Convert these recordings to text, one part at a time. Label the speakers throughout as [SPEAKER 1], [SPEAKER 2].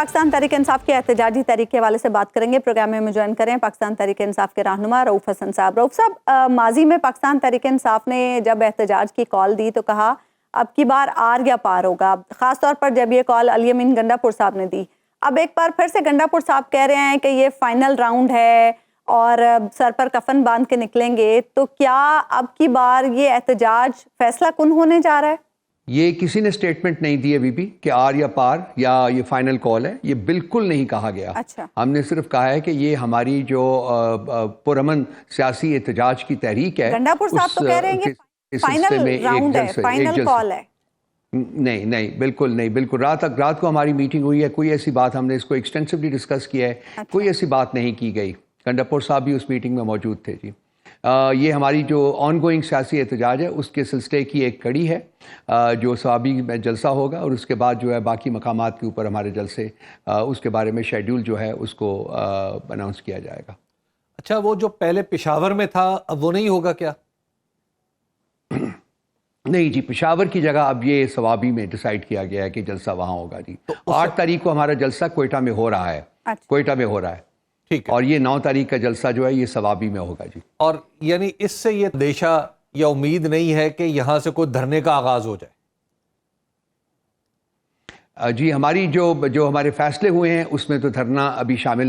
[SPEAKER 1] پاکستان تحریک انصاف کے احتجاجی تحریک کے حوالے سے بات کریں گے. پروگرام میں جوائن کریں پاکستان تحریک انصاف کے رہنما رؤوف حسن صاحب. رؤوف صاحب، ماضی میں پاکستان تحریک انصاف نے جب احتجاج کی کال دی تو کہا اب کی بار آر یا پار ہوگا، خاص طور پر جب یہ کال علی امین گنڈا پور صاحب نے دی. اب ایک بار پھر سے گنڈا پور صاحب کہہ رہے ہیں کہ یہ فائنل راؤنڈ ہے اور سر پر کفن باندھ کے نکلیں گے، تو کیا اب کی بار یہ احتجاج فیصلہ کن ہونے جا رہا ہے؟
[SPEAKER 2] یہ کسی نے سٹیٹمنٹ نہیں دی ابھی بھی کہ آر یا پار یا یہ فائنل کال ہے، یہ بالکل نہیں کہا گیا.
[SPEAKER 1] اچھا.
[SPEAKER 2] ہم نے صرف کہا ہے کہ یہ ہماری جو پرامن سیاسی احتجاج کی تحریک ہے،
[SPEAKER 1] گنڈا پور صاحب تو کہہ رہے ہیں کہ فائنل راؤنڈ ہے، فائنل کال ہے.
[SPEAKER 2] نہیں بالکل نہیں، بالکل رات کو ہماری میٹنگ ہوئی ہے، کوئی ایسی بات ہم نے اس کو ایکسٹینسولی ڈسکس کیا ہے، کوئی ایسی بات نہیں کی گئی. گنڈا پور صاحب بھی اس میٹنگ میں موجود تھے. جی یہ ہماری جو آن گوئنگ سیاسی احتجاج ہے اس کے سلسلے کی ایک کڑی ہے جو ثوابی میں جلسہ ہوگا، اور اس کے بعد جو ہے باقی مقامات کے اوپر ہمارے جلسے اس کے بارے میں شیڈیول جو ہے اس کو اناؤنس کیا جائے گا.
[SPEAKER 3] اچھا، وہ جو پہلے پشاور میں تھا اب وہ نہیں ہوگا کیا؟
[SPEAKER 2] نہیں جی، پشاور کی جگہ اب یہ ثوابی میں ڈیسائیڈ کیا گیا ہے کہ جلسہ وہاں ہوگا. جی 8 تاریخ کو ہمارا جلسہ کوئٹہ میں ہو رہا ہے. کوئٹہ میں ہو رہا ہے، ٹھیک ہے، اور یہ 9 تاریخ کا جلسہ جو ہے یہ ثوابی میں ہوگا. جی
[SPEAKER 3] اور یعنی اس سے یہ اندیشہ یا امید نہیں ہے کہ یہاں سے کوئی دھرنے کا آغاز ہو جائے؟
[SPEAKER 2] جی ہماری جو ہمارے فیصلے ہوئے ہیں اس میں تو دھرنا ابھی شامل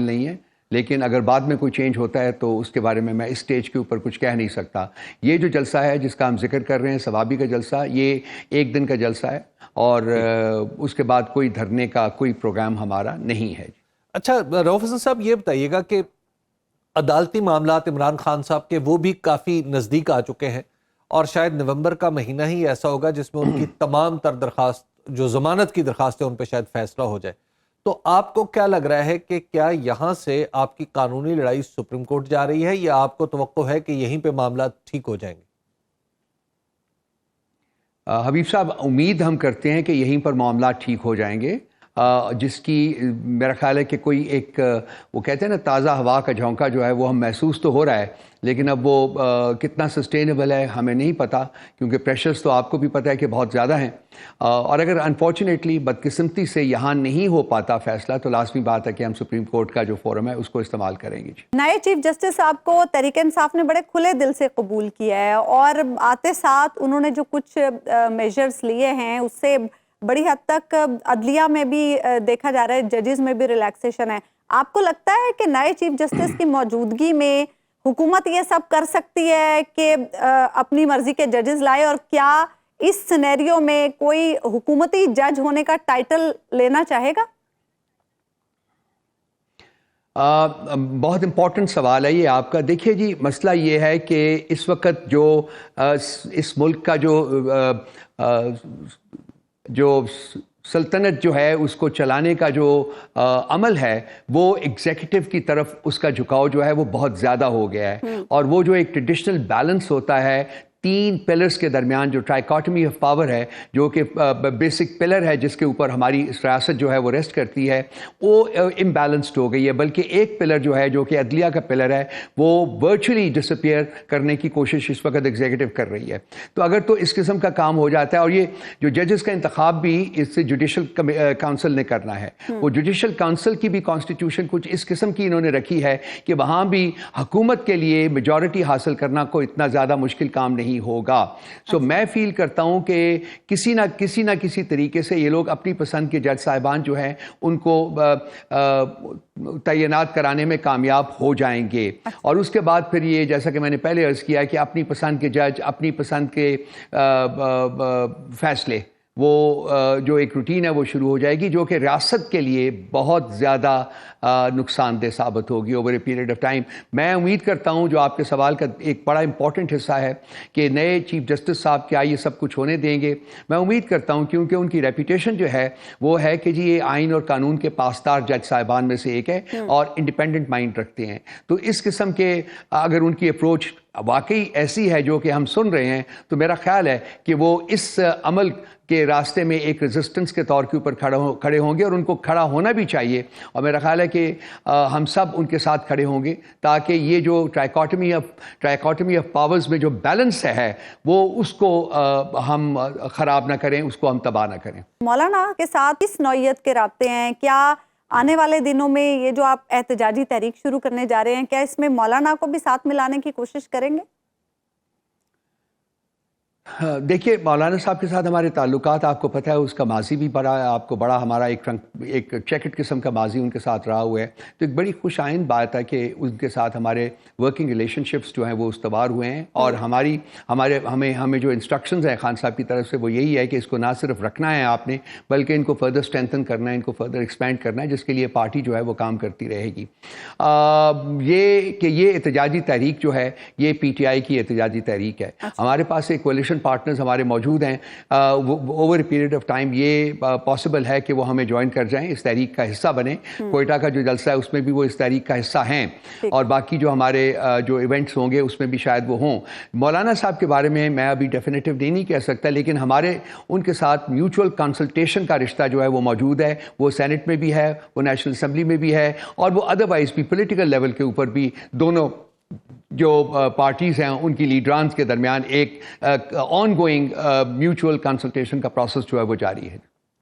[SPEAKER 2] نہیں ہے، لیکن اگر بعد میں کوئی چینج ہوتا ہے تو اس کے بارے میں اس سٹیج کے اوپر کچھ کہہ نہیں سکتا. یہ جو جلسہ ہے جس کا ہم ذکر کر رہے ہیں ثوابی کا جلسہ، یہ 1 دن کا جلسہ ہے اور اس کے بعد کوئی دھرنے کا کوئی پروگرام ہمارا نہیں ہے.
[SPEAKER 3] اچھا رؤوف حسن صاحب، یہ بتائیے گا کہ عدالتی معاملات عمران خان صاحب کے وہ بھی کافی نزدیک آ چکے ہیں، اور شاید نومبر کا مہینہ ہی ایسا ہوگا جس میں ان کی تمام تر درخواست جو ضمانت کی درخواست ہے ان پہ شاید فیصلہ ہو جائے. تو آپ کو کیا لگ رہا ہے کہ کیا یہاں سے آپ کی قانونی لڑائی سپریم کورٹ جا رہی ہے، یا آپ کو توقع ہے کہ یہیں پہ معاملات ٹھیک ہو جائیں گے؟
[SPEAKER 2] حبیب صاحب، امید ہم کرتے ہیں کہ یہیں پر معاملات ٹھیک ہو جائیں گے، جس کی میرا خیال ہے کہ کوئی ایک وہ کہتے ہیں نا تازہ ہوا کا جھونکا جو ہے وہ ہم محسوس تو ہو رہا ہے، لیکن اب وہ کتنا سسٹینیبل ہے ہمیں نہیں پتہ، کیونکہ پریشرز تو آپ کو بھی پتہ ہے کہ بہت زیادہ ہیں. اور اگر انفارچونیٹلی بدقسمتی سے یہاں نہیں ہو پاتا فیصلہ تو لازمی بات ہے کہ ہم سپریم کورٹ کا جو فورم ہے اس کو استعمال کریں گے.
[SPEAKER 1] نئے چیف جسٹس صاحب کو تحریک انصاف نے بڑے کھلے دل سے قبول کیا ہے، اور آتے ساتھ انہوں نے جو کچھ میجرز لیے ہیں اس سے بڑی حد تک عدلیہ میں بھی دیکھا جا رہا ہے، ججز میں بھی ریلیکسیشن ہے. آپ کو لگتا ہے کہ نئے چیف جسٹس کی موجودگی میں حکومت یہ سب کر سکتی ہے کہ اپنی مرضی کے ججز لائے، اور کیا اس سینیریو میں کوئی حکومتی جج ہونے کا ٹائٹل لینا چاہے گا؟
[SPEAKER 2] بہت امپورٹنٹ سوال ہے یہ آپ کا. دیکھیے جی، مسئلہ یہ ہے کہ اس وقت جو اس ملک کا جو سلطنت جو ہے اس کو چلانے کا جو عمل ہے وہ ایگزیکٹو کی طرف اس کا جھکاؤ جو ہے وہ بہت زیادہ ہو گیا ہے، اور وہ جو ایک ٹریڈیشنل بیلنس ہوتا ہے 3 پلرز کے درمیان، جو ٹرائیکاٹمی آف پاور ہے، جو کہ بیسک پلر ہے جس کے اوپر ہماری ریاست جو ہے وہ ریسٹ کرتی ہے، وہ امبیلنسڈ ہو گئی ہے. بلکہ ایک پلر جو ہے جو کہ عدلیہ کا پلر ہے وہ ورچولی ڈسپیئر کرنے کی کوشش اس وقت ایگزیکٹو کر رہی ہے. تو اگر تو اس قسم کا کام ہو جاتا ہے، اور یہ جو ججز کا انتخاب بھی اس سے جوڈیشل کونسل نے کرنا ہے، وہ جوڈیشل کونسل کی بھی کانسٹیٹیوشن کچھ اس قسم کی انہوں نے رکھی ہے کہ وہاں بھی حکومت کے لیے میجورٹی حاصل کرنا کوئی اتنا زیادہ مشکل کام نہیں ہوگا. میں فیل کرتا ہوں کہ کسی نہ کسی طریقے سے یہ لوگ اپنی پسند کے جج صاحبان جو ہیں ان کو تعینات کرانے میں کامیاب ہو جائیں گے. اور اس کے بعد پھر یہ جیسا کہ میں نے پہلے عرض کیا کہ اپنی پسند کے جج، اپنی پسند کے فیصلے، وہ جو ایک روٹین ہے وہ شروع ہو جائے گی، جو کہ ریاست کے لیے بہت زیادہ نقصان دہ ثابت ہوگی over a period of time. میں امید کرتا ہوں جو آپ کے سوال کا ایک بڑا امپورٹنٹ حصہ ہے کہ نئے چیف جسٹس صاحب کیا یہ سب کچھ ہونے دیں گے. میں امید کرتا ہوں کیونکہ ان کی ریپوٹیشن جو ہے وہ ہے کہ جی یہ آئین اور قانون کے پاسدار جج صاحبان میں سے ایک ہے اور انڈیپینڈنٹ مائنڈ رکھتے ہیں. تو اس قسم کے اگر ان کی اپروچ واقعی ایسی ہے جو کہ ہم سن رہے ہیں تو میرا خیال ہے کہ وہ اس عمل کے راستے میں ایک ریزسٹنس کے طور کے اوپر کھڑے ہوں گے، اور ان کو کھڑا ہونا بھی چاہیے، اور میرا خیال ہے کہ ہم سب ان کے ساتھ کھڑے ہوں گے تاکہ یہ جو ٹرائیکاٹمی آف پاورز میں جو بیلنس ہے وہ اس کو ہم خراب نہ کریں، اس کو ہم تباہ نہ کریں۔
[SPEAKER 1] مولانا کے ساتھ کس نوعیت کے رابطے ہیں؟ کیا آنے والے دنوں میں یہ جو آپ احتجاجی تحریک شروع کرنے جا رہے ہیں، کیا اس میں مولانا کو بھی ساتھ ملانے کی کوشش کریں گے؟
[SPEAKER 2] دیکھیے، مولانا صاحب کے ساتھ ہمارے تعلقات آپ کو پتہ ہے، اس کا ماضی بھی بڑا ہے، آپ کو بڑا ہمارا ایک چیکٹ قسم کا ماضی ان کے ساتھ رہا ہوا ہے، تو ایک بڑی خوش آئند بات ہے کہ ان کے ساتھ ہمارے ورکنگ ریلیشن شپس جو ہیں وہ استوار ہوئے ہیں، اور ہمیں جو انسٹرکشنز ہیں خان صاحب کی طرف سے وہ یہی ہے کہ اس کو نہ صرف رکھنا ہے آپ نے، بلکہ ان کو فردر اسٹرینتھن کرنا ہے، ان کو فردر ایکسپینڈ کرنا ہے، جس کے لیے پارٹی جو ہے وہ کام کرتی رہے گی۔ یہ احتجاجی تحریک جو ہے یہ پی ٹی آئی کی احتجاجی تحریک ہے۔ ہمارے پاس ایک کولیشن پارٹنرز ہمارے موجود ہیں، اوور پیریڈ آف ٹائم یہ پاسبل ہے کہ وہ ہمیں جوائن کر جائیں، اس تحریک کا حصہ بنیں۔ کوئٹہ کا جو جلسہ ہے اس میں بھی وہ اس تحریک کا حصہ ہیں، اور باقی جو ہمارے جو ایونٹس ہوں گے اس میں بھی شاید وہ ہوں۔ مولانا صاحب کے بارے میں میں ابھی ڈیفینیٹو نہیں کہہ سکتا، لیکن ہمارے ان کے ساتھ میوچول کنسلٹیشن کا رشتہ جو ہے وہ موجود ہے، وہ سینٹ میں بھی ہے، وہ نیشنل اسمبلی میں بھی ہے، اور وہ ادروائز بھی پولیٹیکل لیول کے اوپر بھی دونوں جو پارٹیز ہیں ان کی لیڈرانز کے درمیان ایک آن گوئنگ میوچول کنسلٹیشن کا پروسیس جو ہے وہ جاری ہے۔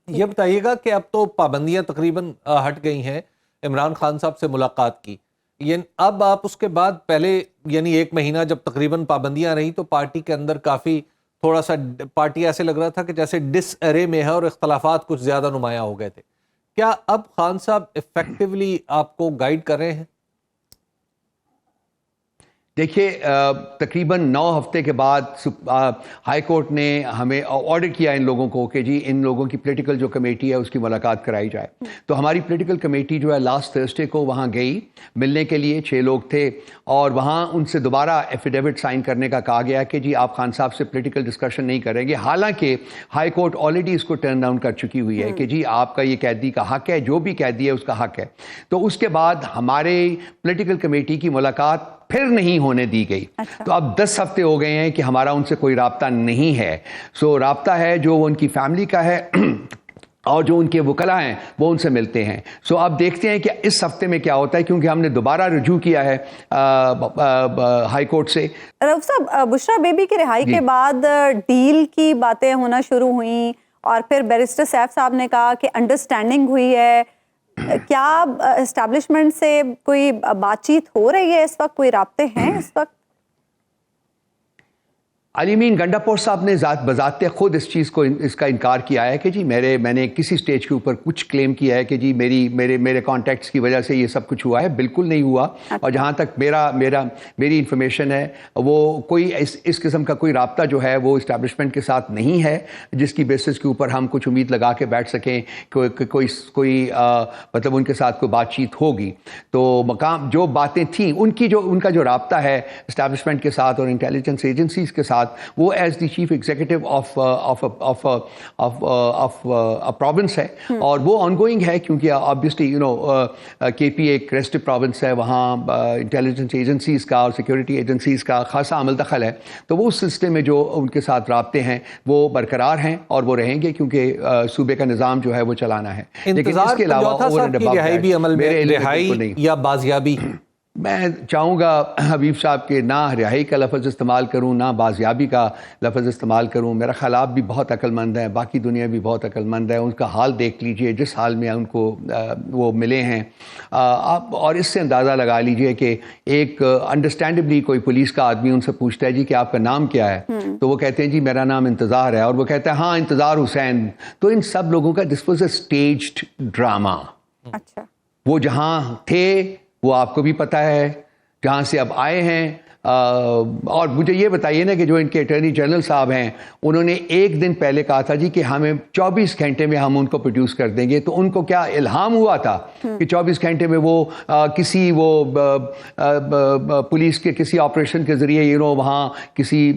[SPEAKER 3] یہ بتائیے گا کہ اب تو پابندیاں تقریباً ہٹ گئی ہیں عمران خان صاحب سے ملاقات کی، یعنی اب آپ اس کے بعد پہلے یعنی ایک مہینہ جب تقریباً پابندیاں رہی تو پارٹی کے اندر کافی تھوڑا سا پارٹی ایسے لگ رہا تھا کہ جیسے ڈس ارے میں ہے اور اختلافات کچھ زیادہ نمایاں ہو گئے تھے، کیا اب خان صاحب ایفیکٹولی آپ کو گائیڈ کر رہے ہیں؟
[SPEAKER 2] دیکھیے، تقریباً 9 ہفتے کے بعد ہائی کورٹ نے ہمیں آرڈر کیا ان لوگوں کو کہ جی ان لوگوں کی پولیٹیکل جو کمیٹی ہے اس کی ملاقات کرائی جائے، تو ہماری پولیٹیکل کمیٹی جو ہے لاسٹ تھرسڈے کو وہاں گئی ملنے کے لیے، 6 لوگ تھے، اور وہاں ان سے دوبارہ ایفیڈیوٹ سائن کرنے کا کہا گیا کہ جی آپ خان صاحب سے پولیٹیکل ڈسکشن نہیں کریں گے، حالانکہ ہائی کورٹ آلریڈی اس کو ٹرن ڈاؤن کر چکی ہوئی ہے کہ جی آپ کا یہ قیدی کا حق ہے، جو بھی قیدی ہے اس کا حق ہے۔ تو اس کے بعد ہمارے پولیٹیکل کمیٹی کی ملاقات پھر نہیں ہونے دی گئی۔ تو اب 10 ہفتے ہو گئے ہیں کہ ہمارا ان سے کوئی رابطہ نہیں ہے۔ سو رابطہ ہے جو ان کی فیملی کا ہے اور جو ان کے وکلاء ہیں وہ ان سے ملتے ہیں۔ سو اب دیکھتے ہیں کہ اس ہفتے میں کیا ہوتا ہے، کیونکہ ہم نے دوبارہ رجوع کیا ہے ہائی کورٹ سے۔
[SPEAKER 1] رؤف صاحب، بشرا بیبی کی رہائی کے بعد ڈیل کی باتیں ہونا شروع ہوئیں، اور پھر بیرسٹر سیف صاحب نے کہا کہ انڈرسٹینڈنگ ہوئی ہے، کیا اسٹیبلشمنٹ سے کوئی بات چیت ہو رہی ہے اس وقت، کوئی رابطے ہیں اس وقت؟
[SPEAKER 2] علی امین گنڈا پور صاحب نے بذات خود اس کا انکار کیا ہے کہ جی میں نے کسی سٹیج کے اوپر کچھ کلیم کیا ہے کہ جی میرے کانٹیکٹس کی وجہ سے یہ سب کچھ ہوا ہے، بالکل نہیں ہوا۔ اور جہاں تک میری انفارمیشن ہے وہ کوئی اس قسم کا کوئی رابطہ جو ہے وہ اسٹیبلشمنٹ کے ساتھ نہیں ہے جس کی بیسس کے اوپر ہم کچھ امید لگا کے بیٹھ سکیں کہ کوئی مطلب ان کے ساتھ کوئی بات چیت ہوگی۔ تو مقام جو باتیں تھیں ان کا جو رابطہ ہے اسٹیبلشمنٹ کے ساتھ اور انٹیلیجنس ایجنسیز کے ساتھ، وہ as the chief executive of province ہے، اور وہ آن گوئنگ ہے، کیونکہ آبویسلی کے پی ایک ریسٹو پروونس ہے، وہاں انٹیلیجنس ایجنسیز کا اور سیکورٹی ایجنسیز کا خاصا عمل دخل ہے، تو وہ اس سلسلے میں جو ان کے ساتھ رابطے ہیں وہ برقرار ہیں اور وہ رہیں گے، کیونکہ صوبے کا نظام جو ہے وہ چلانا ہے۔ لیکن اس کے علاوہ
[SPEAKER 3] رہائی بھی عمل میں، رہائی یا بازیابی؟
[SPEAKER 2] میں چاہوں گا حبیب صاحب کہ نہ رہائی کا لفظ استعمال کروں نہ بازیابی کا لفظ استعمال کروں۔ میرا خیال آپ بھی بہت عقل مند ہیں، باقی دنیا بھی بہت عقل مند ہے، ان کا حال دیکھ لیجئے جس حال میں ان کو وہ ملے ہیں آپ، اور اس سے اندازہ لگا لیجئے کہ ایک انڈرسٹینڈبلی کوئی پولیس کا آدمی ان سے پوچھتا ہے جی کہ آپ کا نام کیا ہے، تو وہ کہتے ہیں جی میرا نام انتظار ہے، اور وہ کہتا ہے ہاں انتظار حسین۔ تو ان سب لوگوں کا this was a staged drama.
[SPEAKER 1] اچھا،
[SPEAKER 2] وہ جہاں تھے وہ آپ کو بھی پتہ ہے، جہاں سے اب آئے ہیں۔ اور مجھے یہ بتائیے نا کہ جو ان کے اٹارنی جنرل صاحب ہیں انہوں نے ایک دن پہلے کہا تھا جی کہ ہمیں 24 گھنٹے میں ہم ان کو پروڈیوس کر دیں گے، تو ان کو کیا الہام ہوا تھا کہ 24 گھنٹے میں وہ کسی پولیس کے کسی آپریشن کے ذریعے وہاں کسی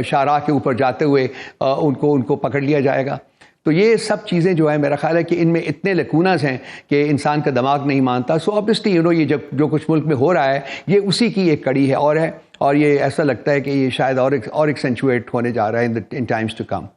[SPEAKER 2] شاہراہ کے اوپر جاتے ہوئے ان کو پکڑ لیا جائے گا؟ تو یہ سب چیزیں جو ہے میرا خیال ہے کہ ان میں اتنے لکوناز ہیں کہ انسان کا دماغ نہیں مانتا۔ سو آبویسلی یہ جو کچھ ملک میں ہو رہا ہے یہ اسی کی ایک کڑی ہے، اور اور یہ ایسا لگتا ہے کہ یہ شاید اور ایکسینچویٹ ہونے جا رہا ہے ان ٹائمز ٹو کم.